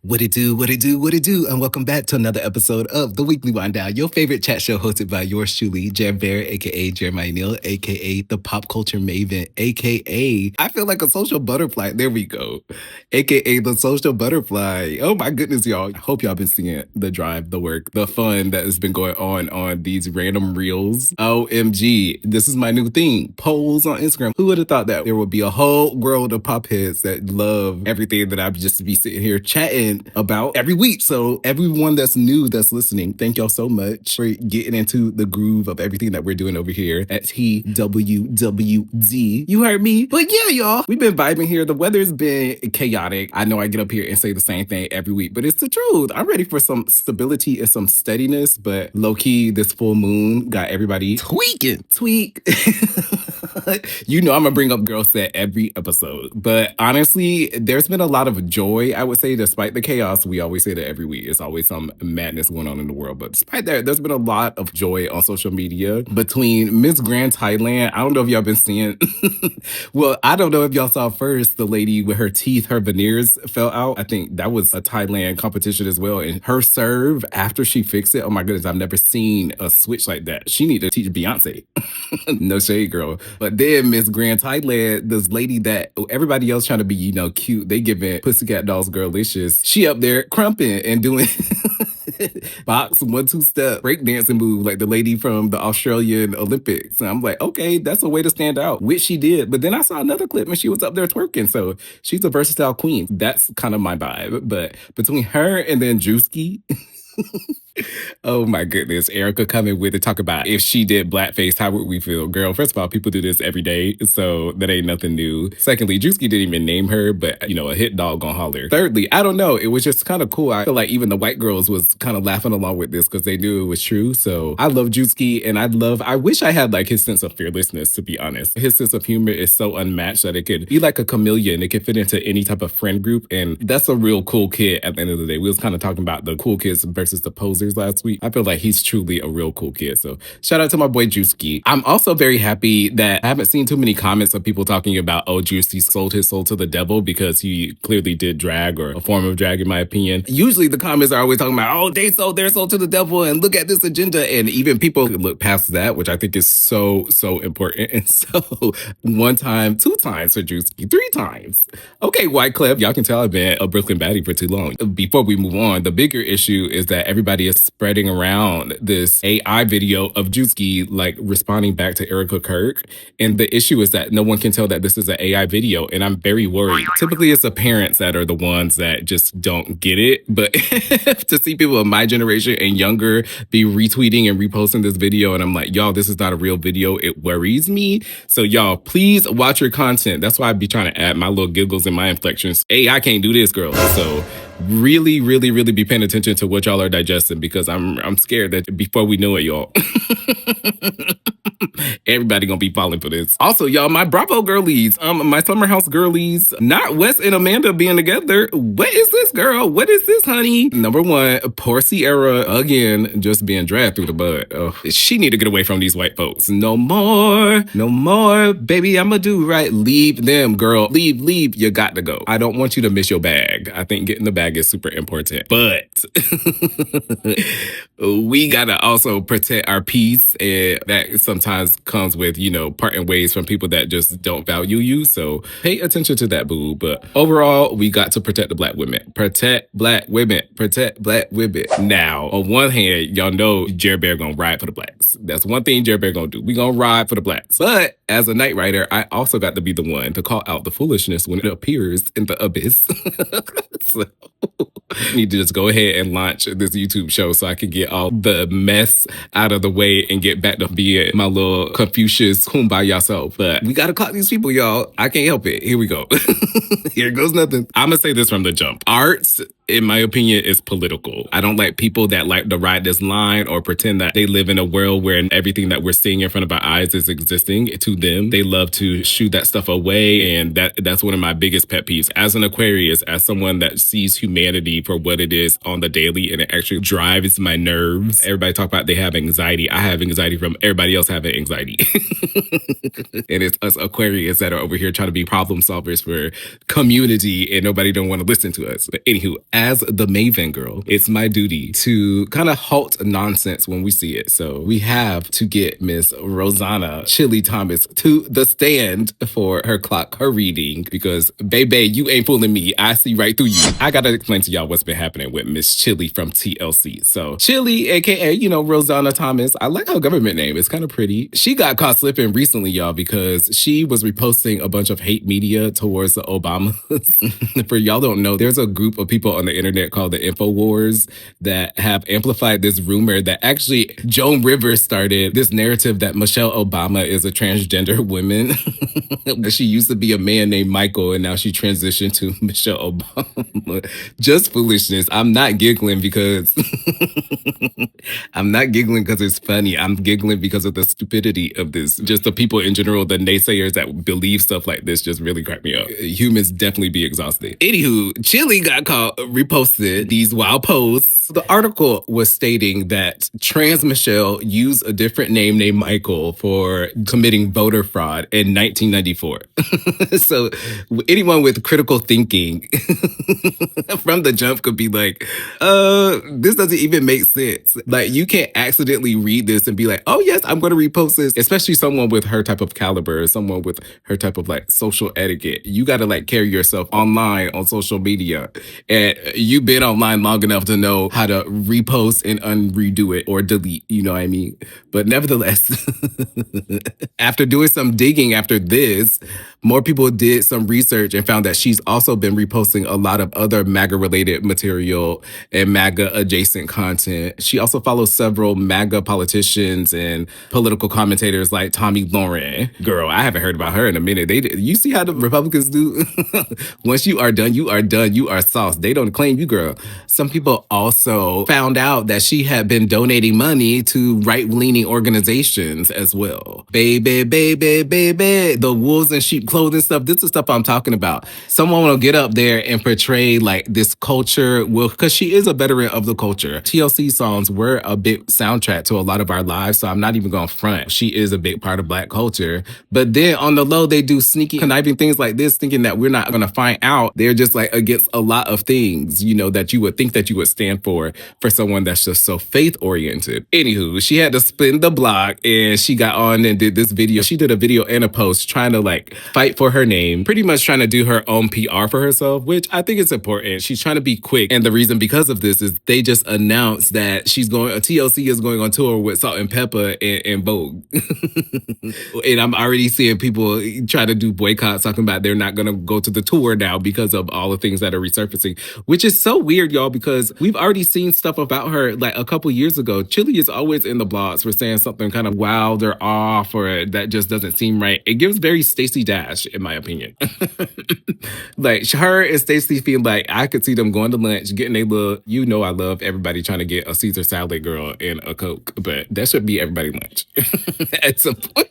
What it do, what it do, what it do, and welcome back to another episode of The Weekly Wind Down, your favorite chat show hosted by yours truly, Jer Bear, aka Jeremiah Neal, aka the pop culture maven, aka I feel like a social butterfly. There we go. Aka the social butterfly. Oh my goodness, y'all. I hope y'all been seeing the drive, the work, the fun that has been going on these random reels. OMG. This is my new thing. Polls on Instagram. Who would have thought that there would be a whole world of pop heads that love everything that I've just be sitting here chatting about every week. So everyone that's new, that's listening, thank y'all so much for getting into the groove of everything that we're doing over here at TWWD. You heard me. But yeah, y'all, we've been vibing here. The weather's been chaotic. I know I get up here and say the same thing every week, but it's the truth. I'm ready for some stability and some steadiness, but low-key, this full moon got everybody tweaking. Tweak. You know I'm gonna bring up girl set every episode. But honestly, there's been a lot of joy, I would say, despite the chaos. We always say that every week. It's always some madness going on in the world. But despite that, there's been a lot of joy on social media between Miss Grand Thailand. I don't know if y'all been seeing. Well, I don't know if y'all saw first the lady with her teeth, her veneers fell out. I think that was a Thailand competition as well. And her serve after she fixed it, oh my goodness, I've never seen a switch like that. She need to teach Beyonce. No shade, girl. But then Miss Grand Thailand, this lady that everybody else trying to be, cute, they giving Pussycat Dolls girlicious. She up there crumping and doing box 1-2 step breakdancing move like the lady from the Australian Olympics. And I'm like, okay, that's a way to stand out, which she did. But then I saw another clip and she was up there twerking. So she's a versatile queen. That's kind of my vibe. But between her and then Druski, oh my goodness, Erica coming with it, talk about if she did blackface, how would we feel? Girl, first of all, people do this every day, so that ain't nothing new. Secondly, Drewski didn't even name her, but a hit dog gonna holler. Thirdly, I don't know, it was just kind of cool. I feel like even the white girls was kind of laughing along with this because they knew it was true. So I love Drewski, and I wish I had like his sense of fearlessness, to be honest. His sense of humor is so unmatched that it could be like a chameleon. It could fit into any type of friend group, and that's a real cool kid at the end of the day. We was kind of talking about the cool kids versus the posers last week. I feel like he's truly a real cool kid. So shout out to my boy Juicy. I'm also very happy that I haven't seen too many comments of people talking about, oh, Juicy sold his soul to the devil because he clearly did drag or a form of drag, in my opinion. Usually the comments are always talking about, oh, they sold their soul to the devil and look at this agenda. And even people look past that, which I think is so, so important. And so 1 time, 2 times for Juicy, 3 times. Okay, White Cliff, y'all can tell I've been a Brooklyn baddie for too long. Before we move on, the bigger issue is that everybody is spreading around this AI video of Juicy like responding back to Erica Kirk. And the issue is that no one can tell that this is an AI video. And I'm very worried. Typically, it's the parents that are the ones that just don't get it. But to see people of my generation and younger be retweeting and reposting this video, and I'm like, y'all, this is not a real video. It worries me. So y'all, please watch your content. That's why I be trying to add my little giggles and my inflections. AI can't do this, girl. So really, really, really be paying attention to what y'all are digesting, because I'm scared that before we know it, y'all, everybody gonna be falling for this. Also, y'all, my Bravo girlies, my Summer House girlies, not Wes and Amanda being together. What is this, girl? What is this, honey? Number one, poor Sierra again, just being dragged through the mud. She need to get away from these white folks. No more, no more, baby. I'ma do right. Leave them, girl. Leave. You got to go. I don't want you to miss your bag. I think getting the bag is super important, but we gotta also protect our peace, and that sometimes comes with parting ways from people that just don't value you. So pay attention to that, boo. But overall, we got to protect the black women. Protect black women. Protect black women. Now, on one hand, y'all know Jer Bear gonna ride for the blacks. That's one thing Jer Bear gonna do. We gonna ride for the blacks. But as a night rider, I also got to be the one to call out the foolishness when it appears in the abyss. So I need to just go ahead and launch this YouTube show so I can get all the mess out of the way and get back to being my little Confucius kumbaya self. But we gotta clock these people, y'all. I can't help it. Here we go. Here goes nothing. I'm gonna say this from the jump. Arts, in my opinion, is political. I don't like people that like to ride this line or pretend that they live in a world where everything that we're seeing in front of our eyes is existing to them. They love to shoot that stuff away, and that's one of my biggest pet peeves. As an Aquarius, as someone that sees humanity for what it is on the daily, and it actually drives my nerves. Everybody talk about they have anxiety. I have anxiety from everybody else having anxiety. And it's us Aquarius that are over here trying to be problem solvers for community, and nobody don't want to listen to us. But anywho, as the Maven girl, it's my duty to kind of halt nonsense when we see it. So we have to get Miss Rozonda Chilli Thomas to the stand for her clock, her reading, because baby, you ain't fooling me. I see right through you. I gotta explain to y'all what's been happening with Miss Chilli from TLC. So Chilli, aka, Rozonda Thomas, I like her government name. It's kind of pretty. She got caught slipping recently, y'all, because she was reposting a bunch of hate media towards the Obamas. For y'all don't know, there's a group of people on the internet called the InfoWars that have amplified this rumor that actually Joan Rivers started this narrative that Michelle Obama is a transgender woman. She used to be a man named Michael and now she transitioned to Michelle Obama. Just foolishness. I'm not giggling because it's funny. I'm giggling because of the stupidity of this. Just the people in general, the naysayers that believe stuff like this just really crack me up. Humans definitely be exhausted. Anywho, Chilli got caught, reposted these wild posts. The article was stating that trans Michelle used a different name named Michael for committing voter fraud in 1994. So anyone with critical thinking from the jump could be like, this doesn't even make sense. Like, you can't accidentally read this and be like, oh yes, I'm going to repost this. Especially someone with her type of caliber, someone with her type of like social etiquette. You got to like carry yourself online on social media. And you've been online long enough to know how to repost and unredo it or delete, you know what I mean? But nevertheless, after doing some digging after this, more people did some research and found that she's also been reposting a lot of other MAGA-related material and MAGA-adjacent content. She also follows several MAGA politicians and political commentators like Tommy Lauren. Girl, I haven't heard about her in a minute. You see how the Republicans do? Once you are done, you are done. You are sauce. They don't claim you, girl. Some people also found out that she had been donating money to right-leaning organizations as well. Baby, the wolves in sheep clothing stuff. This is stuff I'm talking about. Someone will get up there and portray like this culture, because she is a veteran of the culture. TLC songs were a big soundtrack to a lot of our lives, so I'm not even going to front. She is a big part of Black culture. But then on the low, they do sneaky, conniving things like this, thinking that we're not going to find out. They're just like against a lot of things, that you would think that you would stand for someone that's just so faith-oriented. Anywho, she had to spin the block and she got on and did this video. She did a video and a post trying to like fight for her name, pretty much trying to do her own PR for herself, which I think is important. She's trying to be quick. And the reason because of this is they just announced that TLC is going on tour with Salt and Pepper and Vogue. And I'm already seeing people try to do boycotts, talking about they're not going to go to the tour now because of all the things that are resurfacing, which is so weird, y'all, because we've already seen stuff about her like a couple years ago. Chilli is always in the blogs for saying something kind of wild or off or that just doesn't seem right. It gives very Stacey Dash, in my opinion. Like her and Stacey feel like I could see them going to lunch, getting a little, I love everybody trying to get a Caesar salad, girl, and a Coke, but that should be everybody's lunch at some point.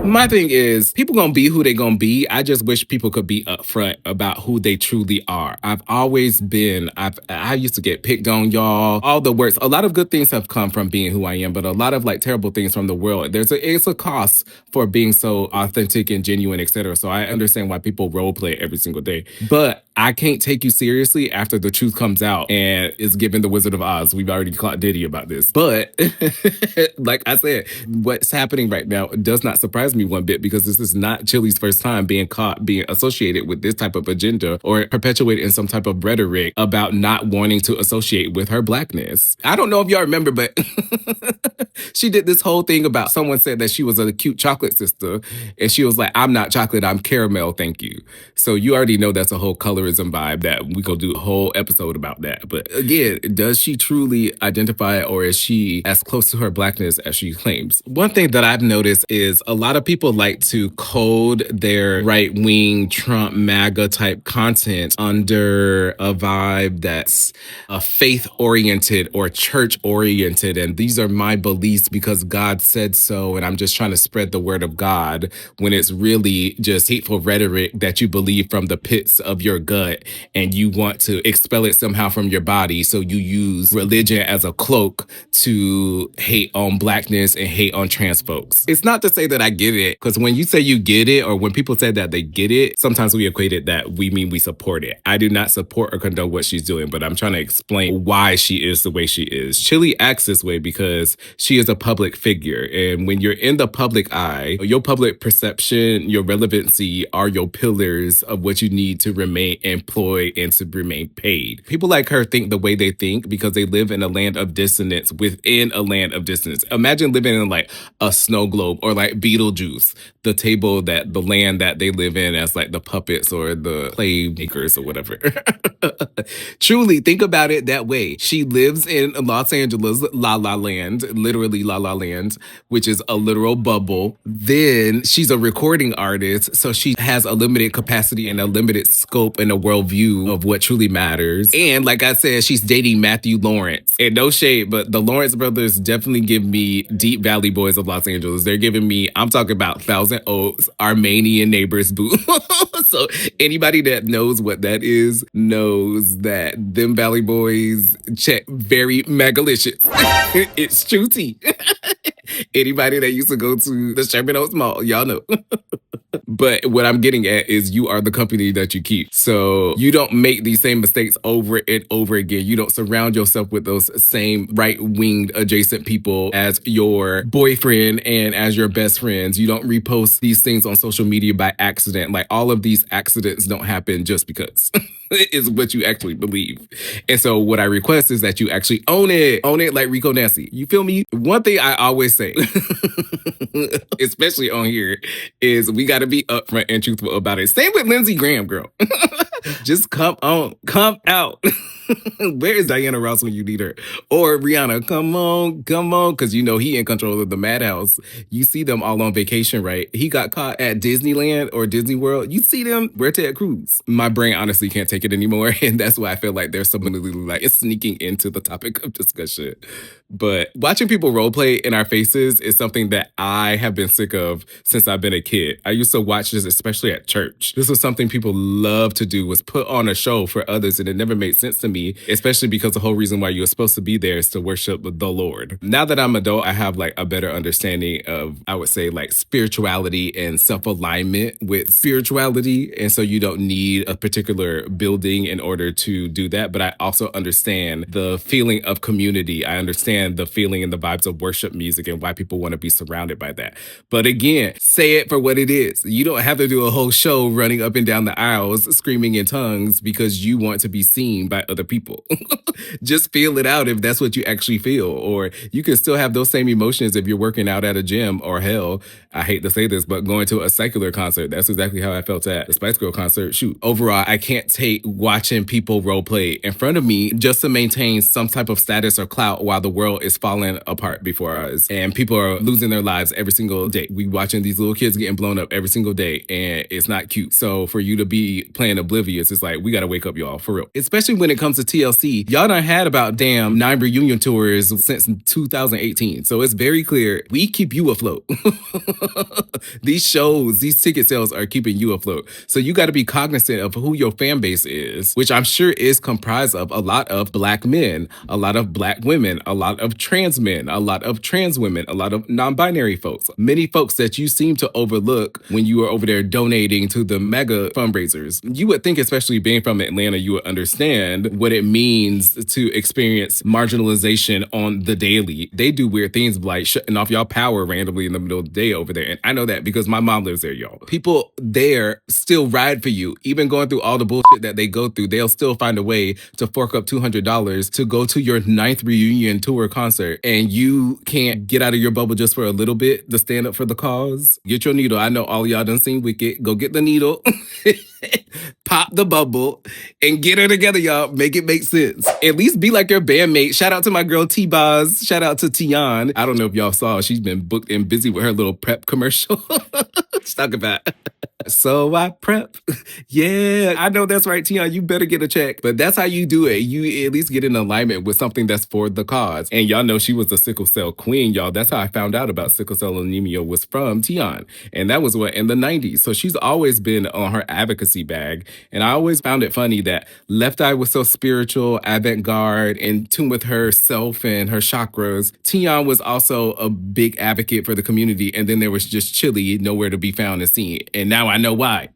My thing is, people gonna be who they gonna be. I just wish people could be upfront about who they truly are. I've always been, I used to get picked on, y'all. All the worst. A lot of good things have come from being who I am, but a lot of like terrible things from the world. It's a cost for being so authentic and genuine, etc. So I understand why people role play every single day. But I can't take you seriously after the truth comes out and is given the Wizard of Oz. We've already caught Diddy about this. But like I said, what's happening right now does not surprise me one bit, because this is not Chilli's first time being caught being associated with this type of agenda or perpetuating some type of rhetoric about not wanting to associate with her Blackness. I don't know if y'all remember, but she did this whole thing about someone said that she was a cute chocolate sister. And she was like, I'm not chocolate, I'm caramel, thank you. So you already know that's a whole colorism vibe that we could do a whole episode about that. But again, does she truly identify, or is she as close to her Blackness as she claims? One thing that I've noticed is a lot of people like to code their right-wing Trump MAGA type content under a vibe that's faith-oriented or church-oriented. And these are my beliefs because God said so, and I'm just trying to spread the word of God, when it's really just hateful rhetoric that you believe from the pits of your gut gut and you want to expel it somehow from your body. So you use religion as a cloak to hate on blackness and hate on trans folks. It's not to say that I get it, because when you say you get it, or when people say that they get it, sometimes we equate it that we mean we support it. I do not support or condone what she's doing, but I'm trying to explain why she is the way she is. Chilli acts this way because she is a public figure. And when you're in the public eye, your public perception, your relevancy are your pillars of what you need to remain employed and to remain paid. People like her think the way they think because they live in a land of dissonance within a land of dissonance. Imagine living in like a snow globe or like Beetlejuice, the land that they live in as like the puppets or the play makers or whatever. Truly, think about it that way. She lives in Los Angeles, La La Land, literally La La Land, which is a literal bubble. Then she's a recording artist, so she has a limited capacity and a limited scope and a worldview of what truly matters. And like I said, she's dating Matthew Lawrence. And no shade, but the Lawrence brothers definitely give me Deep Valley Boys of Los Angeles. They're giving me, I'm talking about Thousand Oaks, Armenian neighbors, boo. So anybody that knows what that is knows that them Valley Boys check very magalicious. It's true tea. Anybody that used to go to the Sherman Oaks Mall, y'all know. But what I'm getting at is you are the company that you keep. So you don't make these same mistakes over and over again. You don't surround yourself with those same right-winged adjacent people as your boyfriend and as your best friends. You don't repost these things on social media by accident. Like all of these accidents don't happen just because. Is what you actually believe. And so what I request is that you actually own it. Own it like Rico Nasty. You feel me? One thing I always say, especially on here, is we got to be upfront and truthful about it. Same with Lindsey Graham, girl. Just come on. Come out. Where is Diana Ross when you need her? Or Rihanna, come on, because you know he in control of the madhouse. You see them all on vacation, right? He got caught at Disneyland or Disney World. You see them, where Ted Cruz. My brain honestly can't take it anymore, and that's why I feel like there's something like it's sneaking into the topic of discussion. But watching people role play in our faces is something that I have been sick of since I've been a kid. I used to watch this, especially at church. This was something people love to do, was put on a show for others, and it never made sense to me, especially because the whole reason why you're supposed to be there is to worship the Lord. Now that I'm adult, I have like a better understanding of, I would say, like spirituality and self-alignment with spirituality. And so you don't need a particular building in order to do that. But I also understand the feeling of community. I understand the feeling and the vibes of worship music and why people want to be surrounded by that. But again, say it for what it is. You don't have to do a whole show running up and down the aisles screaming in tongues because you want to be seen by other people. Just feel it out if that's what you actually feel. Or you can still have those same emotions if you're working out at a gym, or hell, I hate to say this, but going to a secular concert. That's exactly how I felt at the Spice Girl concert. Shoot. Overall, I can't take watching people role play in front of me just to maintain some type of status or clout while the world is falling apart before us and people are losing their lives every single day. We watching these little kids getting blown up every single day, and it's not cute. So for you to be playing oblivious, it's like, we got to wake up, y'all, for real. Especially when it comes to TLC. Y'all done had about damn 9 reunion tours since 2018. So it's very clear we keep you afloat. These shows, these ticket sales are keeping you afloat. So you got to be cognizant of who your fan base is, which I'm sure is comprised of a lot of Black men, a lot of Black women, a lot of trans men, a lot of trans women, a lot of non-binary folks. Many folks that you seem to overlook when you are over there donating to the MAGA fundraisers. You would think, especially being from Atlanta, you would understand what it means to experience marginalization on the daily. They do weird things like shutting off y'all power randomly in the middle of the day over there. And I know that because my mom lives there, y'all. People there still ride for you. Even going through all the bullshit that they go through, they'll still find a way to fork up $200 to go to your 9th reunion tour concert. And you can't get out of your bubble just for a little bit to stand up for the cause. Get your needle. I know all of y'all done seen Wicked. Go get the needle. Pop the bubble and get her together, y'all. Make make it make sense. At least be like your bandmate. Shout out to my girl T-BOZ. Shout out to Tian. I don't know if y'all saw, she's been booked and busy with her little prep commercial. Let's talk about so I prep. Yeah, I know that's right, Tian. You better get a check. But that's how you do it. You at least get in alignment with something that's for the cause. And y'all know she was the sickle cell queen, y'all. That's how I found out about sickle cell anemia was from Tian. And that was what, in the 90s. So she's always been on her advocacy bag. And I always found it funny that Left Eye was so spiritual, avant-garde, in tune with herself and her chakras. Tian was also a big advocate for the community. And then there was just Chilli, nowhere to be found and seen. And now I know why.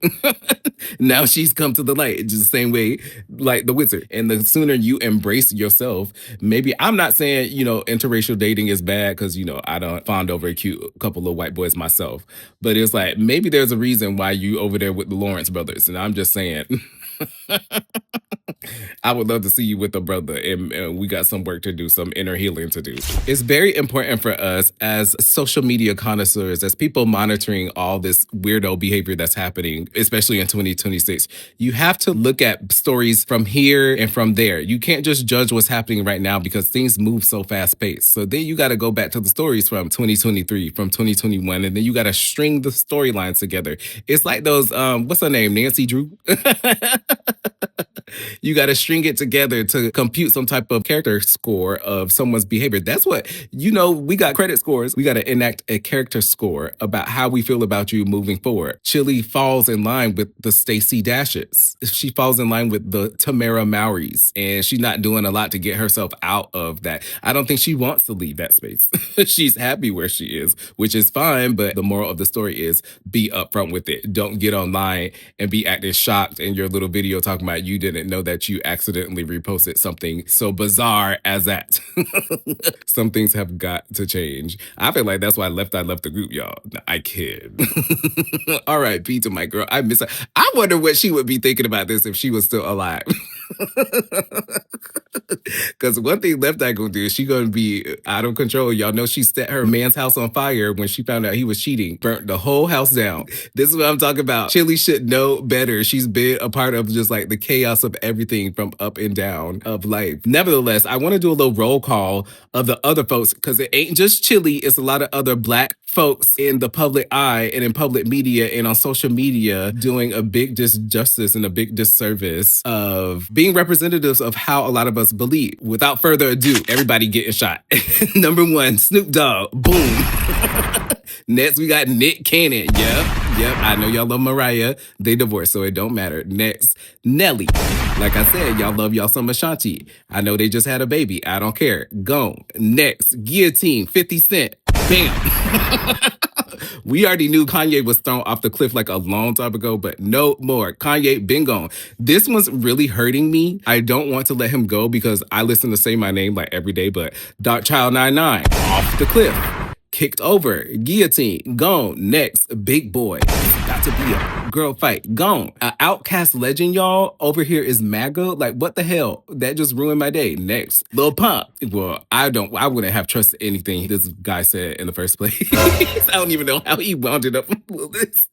Now she's come to the light, just the same way like the wizard. And the sooner you embrace yourself, maybe, I'm not saying, interracial dating is bad because, I don't fawned over a cute couple of white boys myself. But it's like, maybe there's a reason why you over there with the Lawrence brothers. And I'm just saying, I would love to see you with a brother, and we got some work to do, some inner healing to do. It's very important for us as social media connoisseurs, as people monitoring all this weirdo behavior that's happening, especially in 2026. You have to look at stories from here and from there. You can't just judge what's happening right now because things move so fast paced. So then you got to go back to the stories from 2023, from 2021, and then you got to string the storylines together. It's like those, what's her name? Nancy Drew? You got to string it together to compute some type of character score of someone's behavior. That's what, we got credit scores. We got to enact a character score about how we feel about you moving forward. Chilli falls in line with the Stacey Dashes. She falls in line with the Tamara Mowries, and she's not doing a lot to get herself out of that. I don't think she wants to leave that space. She's happy where she is, which is fine, but the moral of the story is be upfront with it. Don't get online and be acting shocked in your little video talking about you didn't know that you accidentally reposted something so bizarre as that. Some things have got to change. I feel like that's why Left Eye left the group, y'all. No, I kid. R.I.P. to my girl. I miss her. I wonder what she would be thinking about this if she was still alive. Because one thing Left Eye gonna do is she gonna be out of control. Y'all know she set her man's house on fire when she found out he was cheating. Burnt the whole house down. This is what I'm talking about. Chilli should know better. She's been a part of just like the chaos of everything from up and down of life. Nevertheless, I want to do a little roll call of the other folks because it ain't just Chilli. It's a lot of other Black folks in the public eye and in public media and on social media doing a big disjustice and a big disservice of being representatives of how a lot of us believe. Without further ado, everybody getting shot. Number one, Snoop Dogg. Boom. Next, we got Nick Cannon. Yep. I know y'all love Mariah. They divorced, so it don't matter. Next, Nelly. Like I said, y'all love y'all some Ashanti. I know they just had a baby. I don't care. Gone. Next, Guillotine. 50 Cent. Bam. We already knew Kanye was thrown off the cliff like a long time ago, but no more. Kanye been gone. This one's really hurting me. I don't want to let him go because I listen to Say My Name like every day, but Dark Child 99 off the cliff. Kicked over. Guillotine. Gone. Next. Big Boy. Got to be a girl fight. Gone. Outcast legend, y'all. Over here is MAGA. Like, what the hell? That just ruined my day. Next. Lil Pump. Well, I wouldn't have trusted anything this guy said in the first place. I don't even know how he wound it up on this.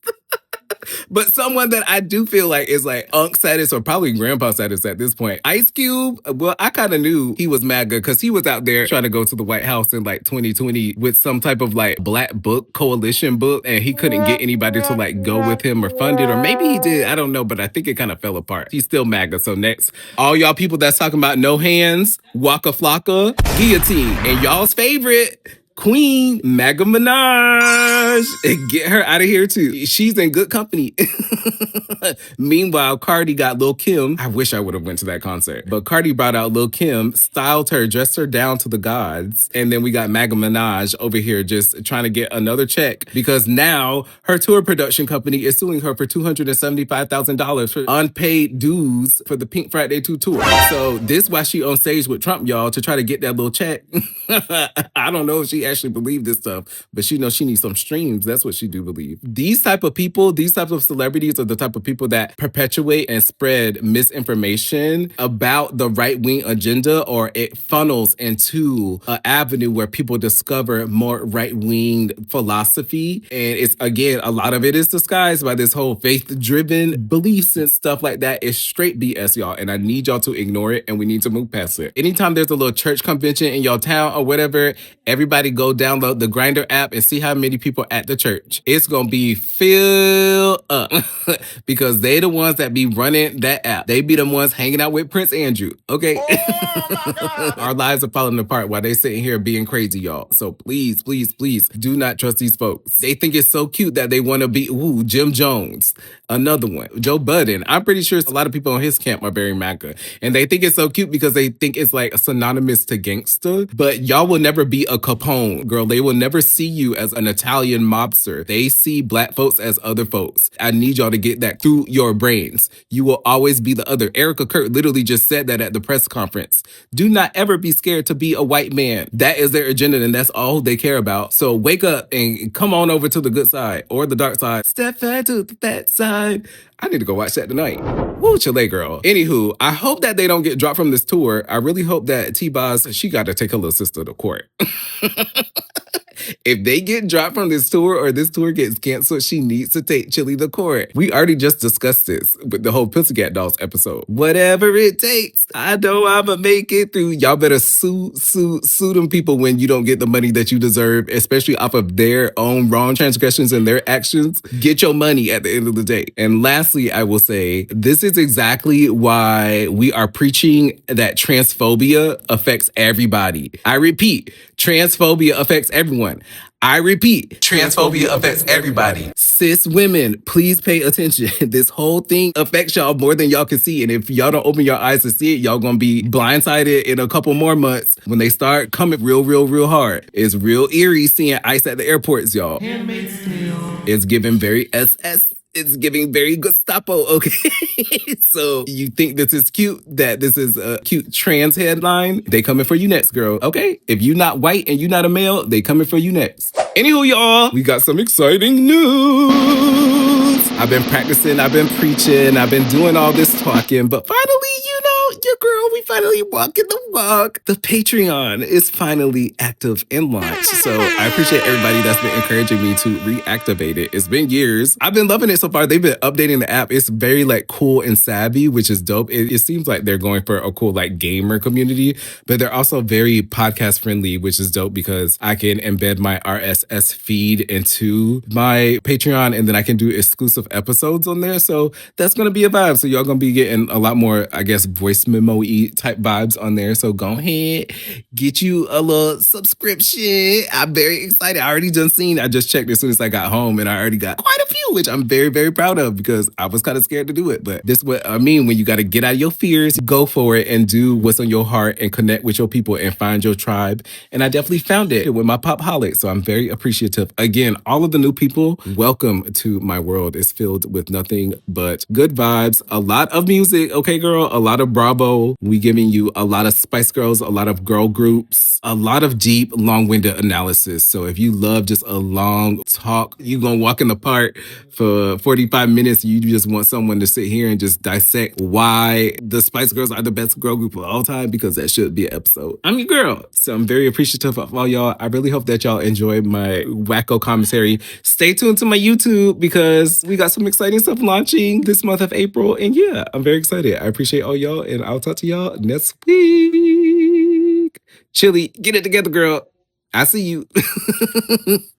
But someone that I do feel like is like Unc status or probably grandpa status at this point. Ice Cube, well, I kind of knew he was MAGA because he was out there trying to go to the White House in like 2020 with some type of like black book, coalition book, and he couldn't get anybody to like go with him or fund it. Or maybe he did, I don't know, but I think it kind of fell apart. He's still MAGA. So next, all y'all people that's talking about no hands, Waka Flocka, Guillotine, and y'all's favorite, Queen MAGA Minaj. Get her out of here too. She's in good company. Meanwhile, Cardi got Lil Kim. I wish I would have went to that concert. But Cardi brought out Lil Kim, styled her, dressed her down to the gods. And then we got MAGA Minaj over here just trying to get another check because now her tour production company is suing her for $275,000 for unpaid dues for the Pink Friday 2 tour. So this why she on stage with Trump, y'all, to try to get that little check. I don't know if she actually believe this stuff, but she knows she needs some streams. That's what she do believe. These type of people, these types of celebrities are the type of people that perpetuate and spread misinformation about the right-wing agenda, or it funnels into an avenue where people discover more right-wing philosophy. And it's, again, a lot of it is disguised by this whole faith-driven beliefs and stuff like that. It's straight BS, y'all. And I need y'all to ignore it, and we need to move past it. Anytime there's a little church convention in your town or whatever, everybody go download the Grindr app and see how many people at the church. It's gonna be filled up because they the ones that be running that app. They be the ones hanging out with Prince Andrew, okay? Oh my God. Our lives are falling apart while they sitting here being crazy, y'all. So please, please, please do not trust these folks. They think it's so cute that they want to be, ooh, Jim Jones, another one, Joe Budden. I'm pretty sure a lot of people in his camp are very MAGA. And they think it's so cute because they think it's like synonymous to gangster. But y'all will never be a Capone, girl. They will never see you as an Italian mobster. They see black folks as other folks. I need y'all to get that through your brains. You will always be the other. Erica Kurt literally just said that at the press conference. Do not ever be scared to be a white man. That is their agenda, and that's all they care about. So wake up and come on over to the good side or the dark side. Step back to the fat side. I need to go watch that tonight. Woo, Chilli girl. Anywho, I hope that they don't get dropped from this tour. I really hope that T-BOZ, she got to take her little sister to court. If they get dropped from this tour or this tour gets canceled, she needs to take Chilli to court. We already just discussed this with the whole Pussycat Dolls episode. Whatever it takes, I know I'ma make it through. Y'all better sue them people when you don't get the money that you deserve, especially off of their own wrong transgressions and their actions. Get your money at the end of the day. And lastly, I will say, this is exactly why we are preaching that transphobia affects everybody. I repeat, transphobia affects everyone. I repeat, transphobia affects everybody. Cis women, please pay attention. This whole thing affects y'all more than y'all can see. And if y'all don't open your eyes to see it, y'all gonna be blindsided in a couple more months when they start coming real hard. It's real eerie seeing ICE at the airports, y'all. It's giving very SS. It's giving very Gestapo, okay? So you think this is cute, that this is a cute trans headline? They coming for you next, girl, okay? If you not white and you not a male, they coming for you next. Anywho, y'all, we got some exciting news. I've been practicing, I've been preaching, I've been doing all this talking, but finally, your girl, we finally walking the walk. The Patreon is finally active and launched. So I appreciate everybody that's been encouraging me to reactivate it. It's been years. I've been loving it so far. They've been updating the app. It's very like cool and savvy, which is dope. It seems like they're going for a cool like gamer community, but they're also very podcast friendly, which is dope because I can embed my RSS feed into my Patreon and then I can do exclusive episodes on there. So that's going to be a vibe. So y'all going to be getting a lot more, I guess, voice memo-y type vibes on there. So go ahead, get you a little subscription. I'm very excited. I already just seen, I just checked as soon as I got home and I already got quite a few, which I'm very proud of because I was kind of scared to do it. But this is what I mean when you got to get out of your fears, go for it and do what's on your heart and connect with your people and find your tribe. And I definitely found it with my Pop-Holic. So I'm very appreciative. Again, all of the new people, welcome to my world. It's filled with nothing but good vibes, a lot of music, okay, girl, a lot of Bravo. We giving you a lot of Spice Girls, a lot of girl groups, a lot of deep, long-winded analysis. So if you love just a long talk, you gonna walk in the park for 45 minutes. You just want someone to sit here and just dissect why the Spice Girls are the best girl group of all time, because that should be an episode. I'm your girl. So I'm very appreciative of all y'all. I really hope that y'all enjoy my wacko commentary. Stay tuned to my YouTube because we got some exciting stuff launching this month of April. And yeah, I'm very excited. I appreciate all y'all and I'll talk to y'all next week. Chilli, get it together, girl. I see you.